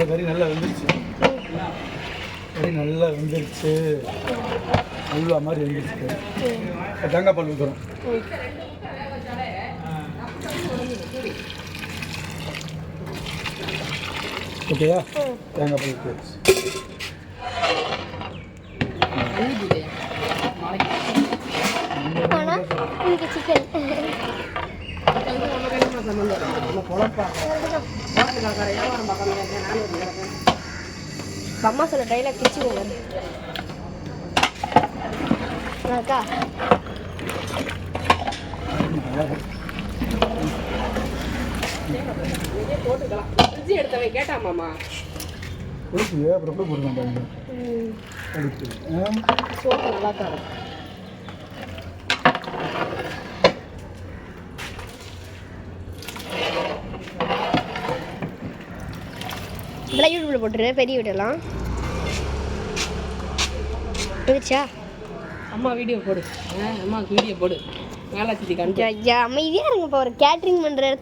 கறி நல்லா வெந்துருச்சு. கறி நல்லா வெந்துருச்சு. அல்வா மாதிரி வெந்துருச்சு. தேங்காய் பால் ஊற்றுறோம். ஓகேயா? தேங்காய் பால் ஊற்றி அம்மா சொல்ல டைலாக் கிச்சுக்கோங்க அக்கா. போட்டுக்கலாம். எடுத்தவன் கேட்டாமாம்மா அப்புறம் போட்டுக்கலாம். சோப்பு நல்லா தரும். இதெல்லாம் யூடியூப்ல போட்டுரு, பெரிய வீடியோலாம் இருந்துச்சா? அம்மா வீடியோ போடு. அம்மாவுக்கு வீடியோ போடு. மேலாச்சி காமிச்சு. ஐயா அமைதியாக இருங்கப்பா. ஒரு கேட்ரிங் பண்ணுற இடத்துல